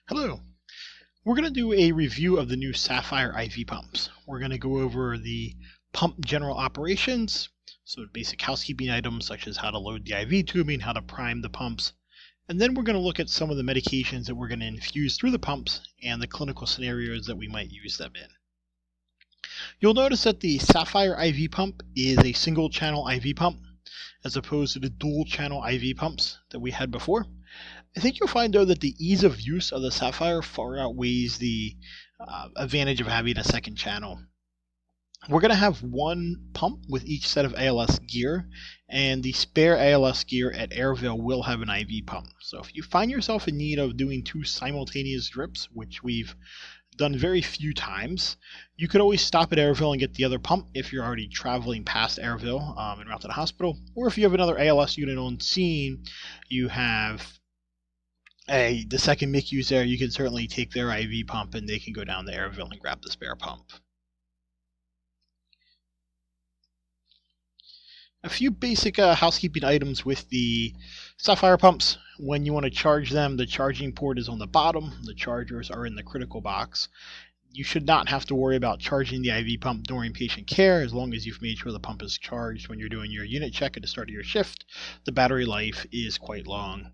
Hello. We're going to do a review of the new Sapphire IV pumps. We're going to go over the pump general operations, so basic housekeeping items such as how to load the IV tubing, how to prime the pumps, and then we're going to look at some of the medications that we're going to infuse through the pumps and the clinical scenarios that we might use them in. You'll notice that the Sapphire IV pump is a single channel IV pump as opposed to the dual channel IV pumps that we had before. I think you'll find, though, that the ease of use of the Sapphire far outweighs the advantage of having a second channel. We're going to have one pump with each set of ALS gear, and the spare ALS gear at Airville will have an IV pump. So if you find yourself in need of doing two simultaneous drips, which we've done very few times, you could always stop at Airville and get the other pump if you're already traveling past Airville en route to the hospital, or if you have another ALS unit on scene, you have the second MICU's there, you can certainly take their IV pump and they can go down to Airville and grab the spare pump. A few basic housekeeping items with the Sapphire pumps. When you want to charge them, the charging port is on the bottom. The chargers are in the critical box. You should not have to worry about charging the IV pump during patient care as long as you've made sure the pump is charged when you're doing your unit check at the start of your shift. The battery life is quite long.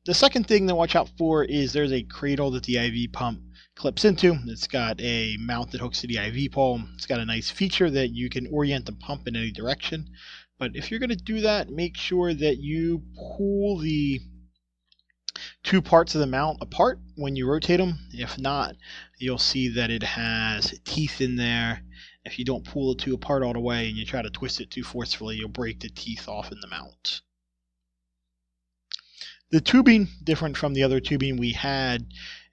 The second thing to watch out for is there's a cradle that the IV pump clips into. It's got a mount that hooks to the IV pole. It's got a nice feature that you can orient the pump in any direction. But if you're going to do that, make sure that you pull the two parts of the mount apart when you rotate them. If not, you'll see that it has teeth in there. If you don't pull the two apart all the way and you try to twist it too forcefully, you'll break the teeth off in the mount. The tubing, different from the other tubing we had,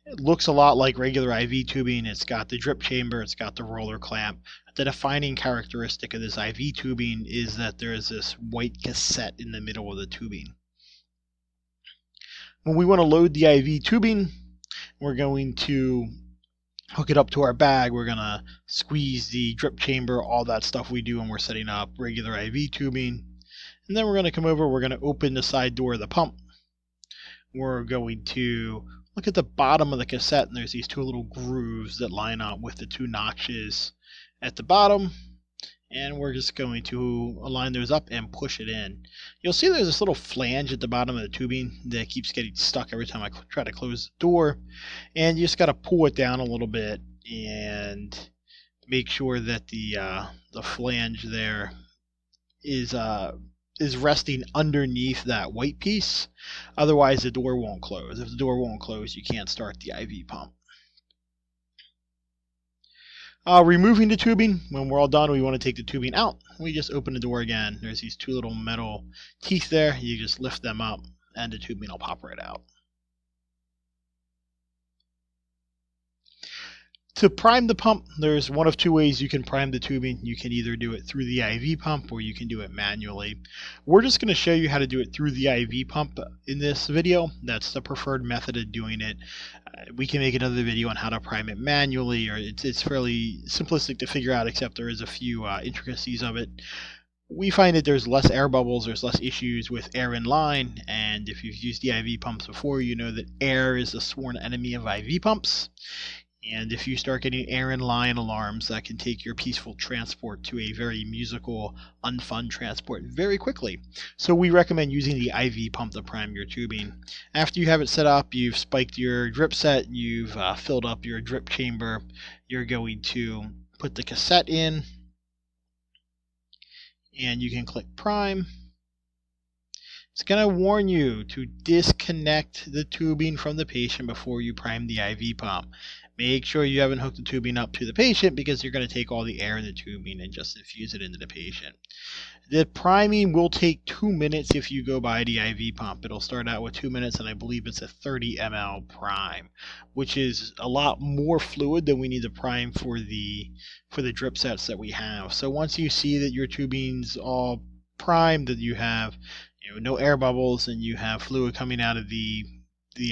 it looks a lot like regular IV tubing. It's got the drip chamber, it's got the roller clamp. The defining characteristic of this IV tubing is that there is this white cassette in the middle of the tubing. When we want to load the IV tubing, we're going to hook it up to our bag. We're going to squeeze the drip chamber, all that stuff we do when we're setting up regular IV tubing. And then we're going to come over, we're going to open the side door of the pump. We're going to look at the bottom of the cassette, and there's these two little grooves that line up with the two notches at the bottom. And we're just going to align those up and push it in. You'll see there's this little flange at the bottom of the tubing that keeps getting stuck every time I try to close the door. And you just got to pull it down a little bit and make sure that the flange there is resting underneath that white piece. Otherwise, the door won't close. If the door won't close, you can't start the IV pump. Removing the tubing, when we're all done, we want to take the tubing out. We just open the door again. There's these two little metal teeth there. You just lift them up, and the tubing will pop right out. To prime the pump, there's one of two ways you can prime the tubing. You can either do it through the IV pump or you can do it manually. We're just going to show you how to do it through the IV pump in this video. That's the preferred method of doing it. We can make another video on how to prime it manually, or it's fairly simplistic to figure out, except there is a few intricacies of it. We find that there's less air bubbles, there's less issues with air in line, and if you've used the IV pumps before, you know that air is the sworn enemy of IV pumps. And if you start getting air in line alarms, that can take your peaceful transport to a very musical, unfun transport very quickly. So we recommend using the IV pump to prime your tubing. After you have it set up, you've spiked your drip set, you've filled up your drip chamber, you're going to put the cassette in, and you can click prime. It's going to warn you to disconnect the tubing from the patient before you prime the IV pump. Make sure you haven't hooked the tubing up to the patient because you're going to take all the air in the tubing and just infuse it into the patient. The priming will take 2 minutes if you go by the IV pump. It'll start out with 2 minutes, and I believe it's a 30 ml prime, which is a lot more fluid than we need to prime for the drip sets that we have. So once you see that your tubing's all primed, that you have no air bubbles and you have fluid coming out of the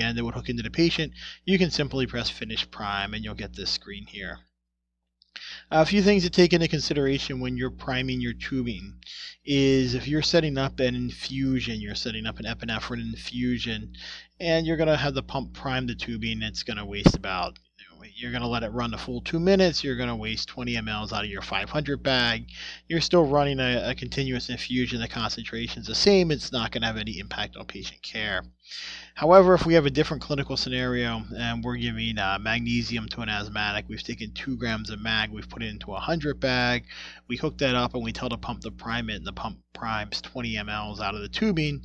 end that would hook into the patient, you can simply press finish prime and you'll get this screen here. A few things to take into consideration when you're priming your tubing is if you're setting up an infusion, you're setting up an epinephrine infusion, and you're going to have the pump prime the tubing. It's going to waste about, you're going to let it run the full 2 minutes. You're going to waste 20 mLs out of your 500 bag. You're still running a continuous infusion. The concentration is the same. It's not going to have any impact on patient care. However, if we have a different clinical scenario and we're giving magnesium to an asthmatic, we've taken 2 grams of mag, we've put it into a 100 bag, we hook that up and we tell the pump to prime it, and the pump primes 20 mLs out of the tubing,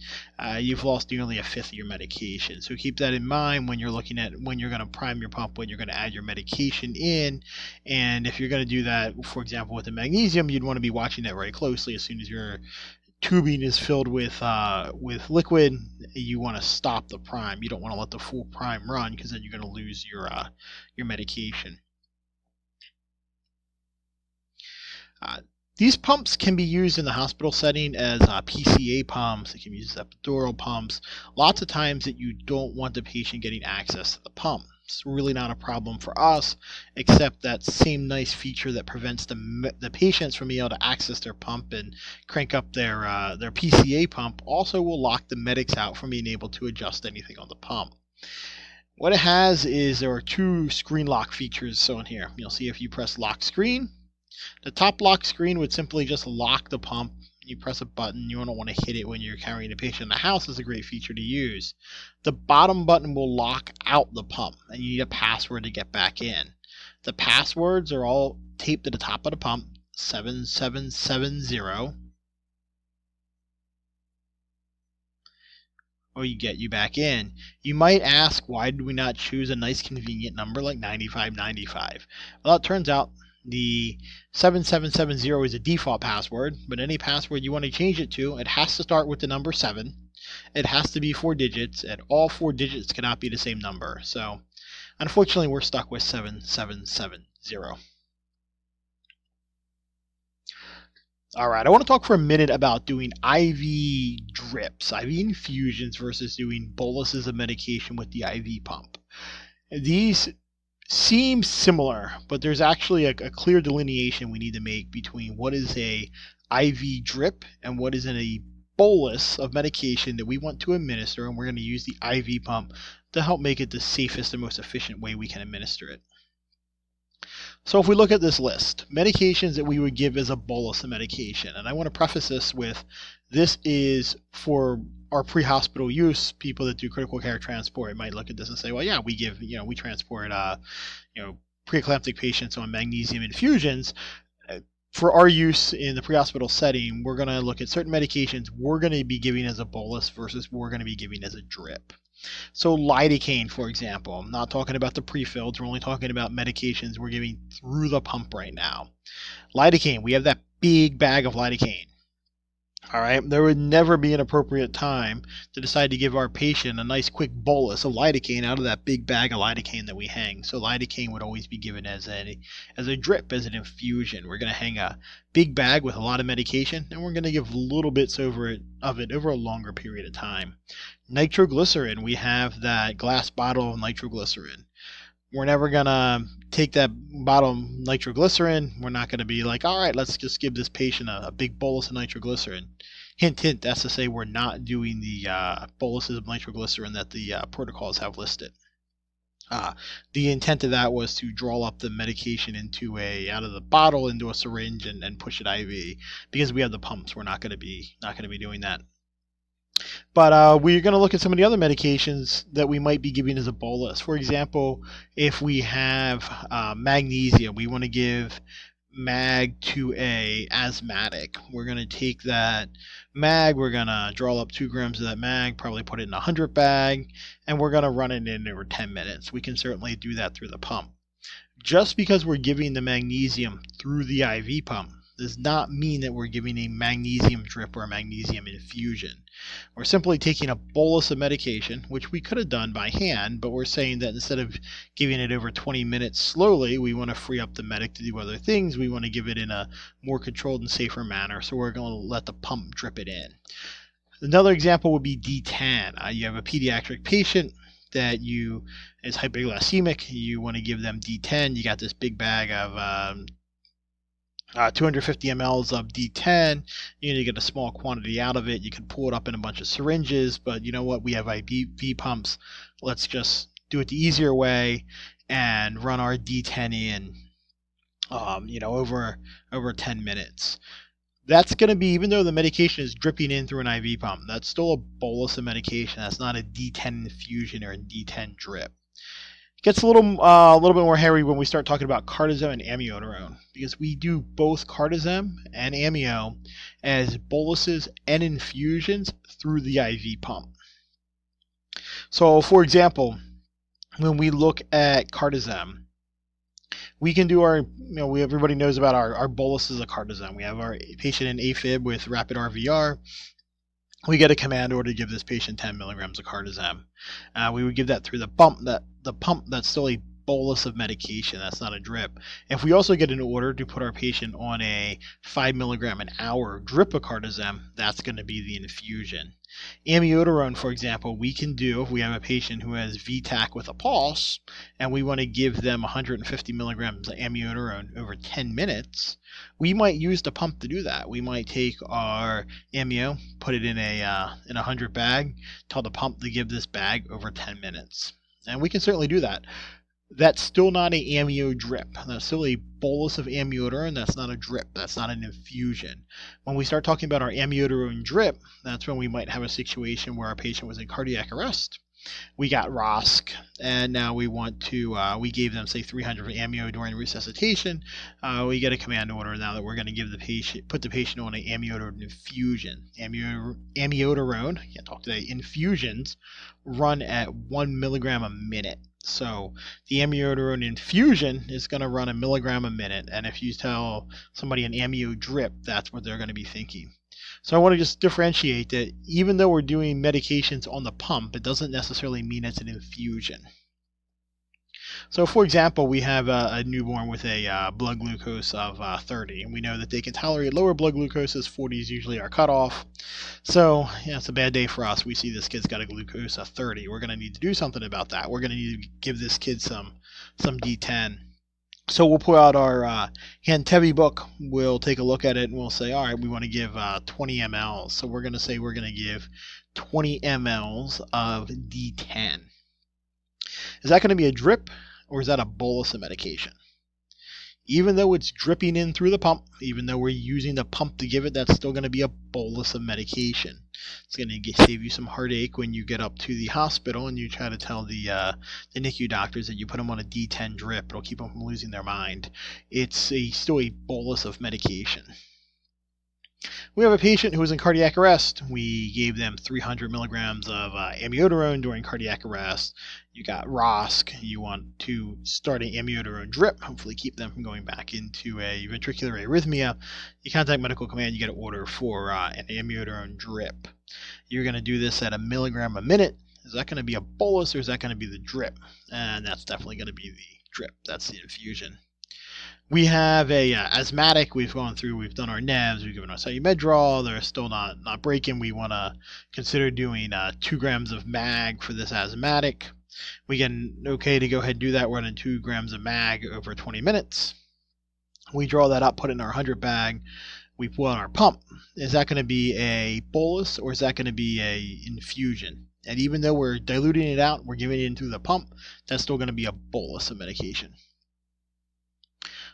you've lost nearly a fifth of your medication. So keep that in mind when you're looking at when you're going to prime your pump, when you're going to add your medication in. And if you're going to do that, for example, with the magnesium, you'd want to be watching that very closely. As soon as your tubing is filled with liquid, you want to stop the prime. You don't want to let the full prime run, because then you're going to lose your medication. These pumps can be used in the hospital setting as PCA pumps. They can be used as epidural pumps. Lots of times that you don't want the patient getting access to the pump. It's really not a problem for us, except that same nice feature that prevents the patients from being able to access their pump and crank up their PCA pump also will lock the medics out from being able to adjust anything on the pump. What it has is there are 2 screen lock features shown here. You'll see if you press lock screen, the top lock screen would simply just lock the pump. You press a button. You don't want to hit it when you're carrying a patient in the house. Is a great feature to use. The bottom button will lock out the pump, and you need a password to get back in. The passwords are all taped to the top of the pump, 7770, or you get you back in. You might ask, why did we not choose a nice convenient number like 9595? Well, it turns out the 7770 is a default password, but any password you want to change it to, it has to start with the number 7. It has to be 4 digits, and all 4 digits cannot be the same number. So, unfortunately, we're stuck with 7770. Alright, I want to talk for a minute about doing IV drips, IV infusions versus doing boluses of medication with the IV pump. These seem similar, but there's actually a clear delineation we need to make between what is a IV drip and what is in a bolus of medication that we want to administer, and we're going to use the IV pump to help make it the safest and most efficient way we can administer it. So if we look at this list, medications that we would give as a bolus of medication, and I want to preface this with, this is for our pre-hospital use. People that do critical care transport might look at this and say, well, yeah, we give, we transport, preeclamptic patients on magnesium infusions. For our use in the pre-hospital setting, we're going to look at certain medications we're going to be giving as a bolus versus we're going to be giving as a drip. So lidocaine, for example, I'm not talking about the pre-filled, we're only talking about medications we're giving through the pump right now. Lidocaine, we have that big bag of lidocaine. All right, there would never be an appropriate time to decide to give our patient a nice quick bolus of lidocaine out of that big bag of lidocaine that we hang. So lidocaine would always be given as a drip, as an infusion. We're going to hang a big bag with a lot of medication, and we're going to give little bits of it over a longer period of time. Nitroglycerin, we have that glass bottle of nitroglycerin. We're never going to take that bottle of nitroglycerin. We're not going to be like, all right, let's just give this patient a big bolus of nitroglycerin. Hint, hint, that's to say we're not doing the boluses of nitroglycerin that the protocols have listed. The intent of that was to draw up the medication out of the bottle into a syringe and push it IV. Because we have the pumps, we're not going to be doing that. But we're going to look at some of the other medications that we might be giving as a bolus. For example, if we have magnesium, we want to give mag to a asthmatic. We're going to take that mag, we're going to draw up 2 grams of that mag, probably put it in a 100 bag, and we're going to run it in over 10 minutes. We can certainly do that through the pump. Just because we're giving the magnesium through the IV pump does not mean that we're giving a magnesium drip or a magnesium infusion. We're simply taking a bolus of medication, which we could have done by hand, but we're saying that instead of giving it over 20 minutes slowly, we want to free up the medic to do other things. We want to give it in a more controlled and safer manner, so we're going to let the pump drip it in. Another example would be D10. You have a pediatric patient that is hypoglycemic. You want to give them D10. You got this big bag of 250 mLs of D10. You're going to get a small quantity out of it. You can pull it up in a bunch of syringes, but you know what? We have IV pumps. Let's just do it the easier way and run our D10 in, over 10 minutes. That's going to be, even though the medication is dripping in through an IV pump, that's still a bolus of medication. That's not a D10 infusion or a D10 drip. It gets a little bit more hairy when we start talking about cardizem and amiodarone, because we do both cardizem and amio as boluses and infusions through the IV pump. So, for example, when we look at cardizem, we can do everybody knows about our boluses of cardizem. We have our patient in AFib with rapid RVR. We get a command order to give this patient 10 milligrams of cardizem. We would give that through the pump. The pump, that's still a bolus of medication. That's not a drip. If we also get an order to put our patient on a 5 milligram an hour drip of cardizem, that's going to be the infusion. Amiodarone, for example, we can do if we have a patient who has VTAC with a pulse and we want to give them 150 milligrams of amiodarone over 10 minutes, we might use the pump to do that. We might take our amio, put it in a 100 bag, tell the pump to give this bag over 10 minutes. And we can certainly do that. That's still not an amio drip. That's still a bolus of amiodarone. That's not a drip. That's not an infusion. When we start talking about our amiodarone drip, that's when we might have a situation where our patient was in cardiac arrest. We got ROSC, and now we want to, we gave them, say, 300 of amio during resuscitation. We get a command order now that we're going to put the patient on an amiodarone infusion. Amiodarone, I can't talk today, infusions run at 1 milligram a minute. So the amiodarone infusion is going to run a milligram a minute, and if you tell somebody an amio drip, that's what they're going to be thinking. So I want to just differentiate that even though we're doing medications on the pump, it doesn't necessarily mean it's an infusion. So, for example, we have a newborn with a blood glucose of 30, and we know that they can tolerate lower blood glucoses. 40 is usually our cutoff. So, it's a bad day for us. We see this kid's got a glucose of 30. We're going to need to do something about that. We're going to need to give this kid some D10. So we'll pull out our Hantevi book, we'll take a look at it, and we'll say, all right, we want to give 20 mLs. So we're going to say we're going to give 20 mLs of D10. Is that going to be a drip, or is that a bolus of medication? Even though it's dripping in through the pump, even though we're using the pump to give it, that's still going to be a bolus of medication. It's going to save you some heartache when you get up to the hospital and you try to tell the NICU doctors that you put them on a D10 drip. It'll keep them from losing their mind. It's still a bolus of medication. We have a patient who was in cardiac arrest. We gave them 300 milligrams of amiodarone during cardiac arrest. You got ROSC. You want to start an amiodarone drip, hopefully keep them from going back into a ventricular arrhythmia. You contact medical command, you get an order for an amiodarone drip. You're going to do this at a milligram a minute. Is that going to be a bolus or is that going to be the drip? And that's definitely going to be the drip. That's the infusion. We have a asthmatic. We've gone through. We've done our NEVs. We've given our Medrol. They're still not breaking. We want to consider doing 2 grams of mag for this asthmatic. We get an okay to go ahead and do that. We're running 2 grams of mag over 20 minutes. We draw that up, put it in our 100 bag. We pull out our pump. Is that going to be a bolus or is that going to be a infusion? And even though we're diluting it out, we're giving it in through the pump, that's still going to be a bolus of medication.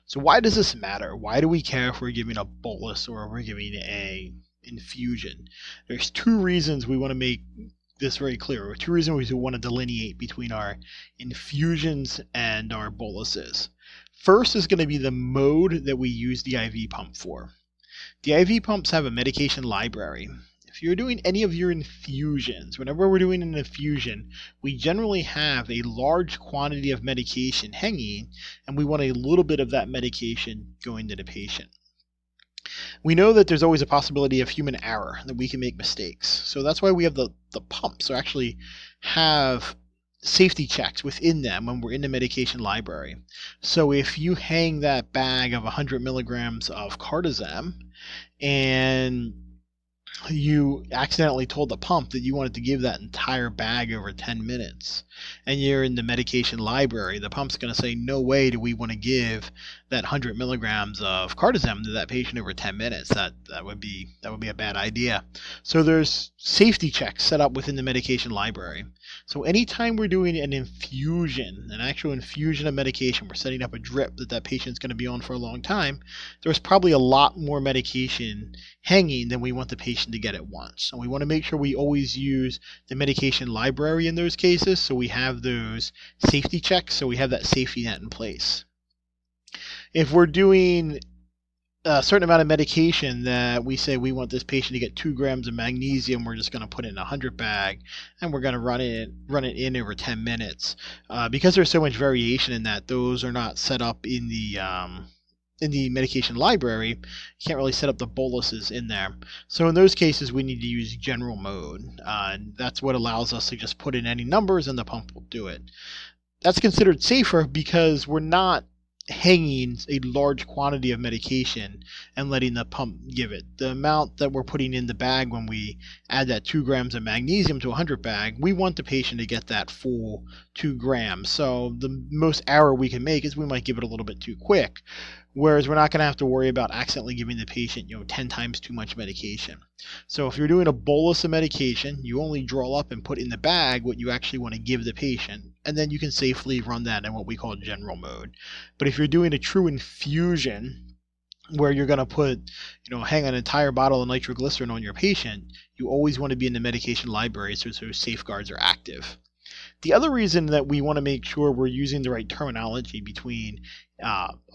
So why does this matter? Why do we care if we're giving a bolus or if we're giving a infusion? There's 2 reasons we want to make this very clear, or 2 reasons we want to delineate between our infusions and our boluses. First is going to be the mode that we use the IV pump for. The IV pumps have a medication library. If you're doing any of your infusions, whenever we're doing an infusion, we generally have a large quantity of medication hanging, and we want a little bit of that medication going to the patient. We know that there's always a possibility of human error, that we can make mistakes. So that's why we have the pumps, so actually have safety checks within them when we're in the medication library. So if you hang that bag of 100 milligrams of cardizem and you accidentally told the pump that you wanted to give that entire bag over 10 minutes, and you're in the medication library, the pump's going to say, no way do we want to give that 100 milligrams of cardizem to that patient over 10 minutes. That would be a bad idea. So there's safety checks set up within the medication library. So anytime we're doing an infusion, an actual infusion of medication, we're setting up a drip that patient's going to be on for a long time, there's probably a lot more medication hanging than we want the patient to get at once. So we want to make sure we always use the medication library in those cases, so we have those safety checks, so we have that safety net in place. If we're doing a certain amount of medication that we say we want this patient to get 2 grams of magnesium, we're just going to put it in a 100 bag, and we're going to run it in over 10 minutes. Because there's so much variation in that, those are not set up in the medication library. You can't really set up the boluses in there. So in those cases, we need to use general mode. And that's what allows us to just put in any numbers and the pump will do it. That's considered safer because we're not hanging a large quantity of medication and letting the pump give it. The amount that we're putting in the bag when we add that 2 grams of magnesium to a 100 bag, we want the patient to get that full 2 grams. So the most error we can make is we might give it a little bit too quick, whereas we're not going to have to worry about accidentally giving the patient 10 times too much medication. So if you're doing a bolus of medication, you only draw up and put in the bag what you actually want to give the patient, and then you can safely run that in what we call general mode. But if you're doing a true infusion, where you're going to put, hang an entire bottle of nitroglycerin on your patient, you always want to be in the medication library so safeguards are active. The other reason that we want to make sure we're using the right terminology between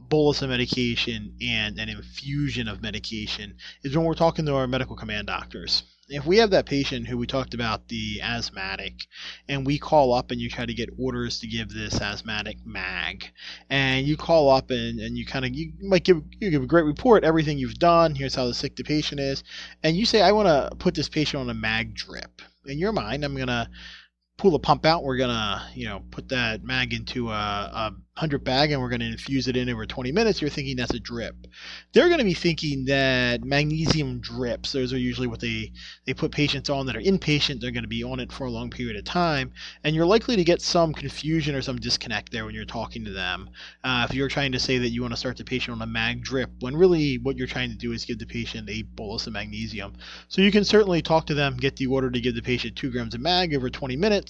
bolus of medication and an infusion of medication is when we're talking to our medical command doctors. If we have that patient who we talked about, the asthmatic, and we call up and you try to get orders to give this asthmatic mag, and you call up and you might give a great report, everything you've done, here's how sick the patient is, and you say, I want to put this patient on a mag drip. In your mind, I'm going to pull a pump out, we're gonna put that mag into a 100 bag and we're gonna infuse it in over 20 minutes. You're thinking that's a drip. They're gonna be thinking that magnesium drips, those are usually what they put patients on that are inpatient. They're gonna be on it for a long period of time, and you're likely to get some confusion or some disconnect there when you're talking to them. If you're trying to say that you want to start the patient on a mag drip, when really what you're trying to do is give the patient a bolus of magnesium. So you can certainly talk to them, get the order to give the patient 2 grams of mag over 20 minutes,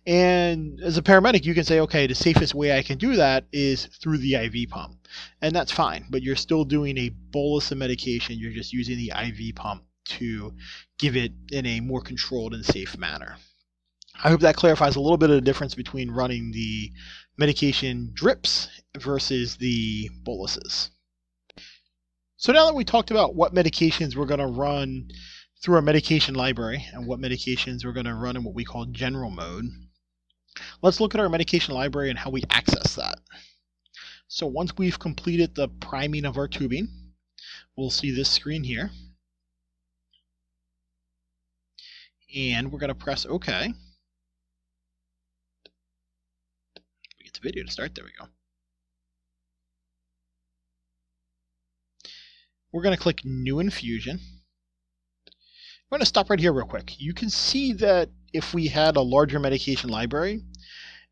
and as a paramedic you can say, okay, the safest way I can do that is through the IV pump, and that's fine, but you're still doing a bolus of medication. You're just using the IV pump to give it in a more controlled and safe manner. I hope that clarifies a little bit of the difference between running the medication drips versus the boluses. So now that we talked about what medications we're going to run through our medication library and what medications we're going to run in what we call general mode, let's look at our medication library and how we access that. So once we've completed the priming of our tubing, we'll see this screen here. And we're going to press OK. We get the video to start. There we go. We're going to click New Infusion. I'm going to stop right here real quick. You can see that if we had a larger medication library,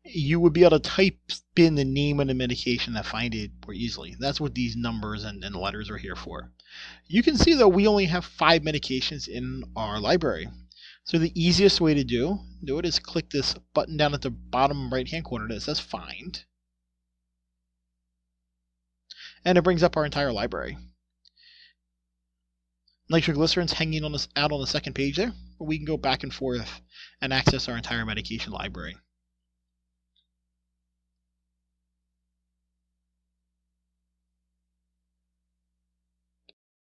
you would be able to type in the name of the medication and find it more easily. That's what these numbers and letters are here for. You can see that we only have 5 medications in our library. So the easiest way to do it is click this button down at the bottom right hand corner that says Find. And it brings up our entire library. Nitroglycerin's hanging out on the second page there, but we can go back and forth and access our entire medication library.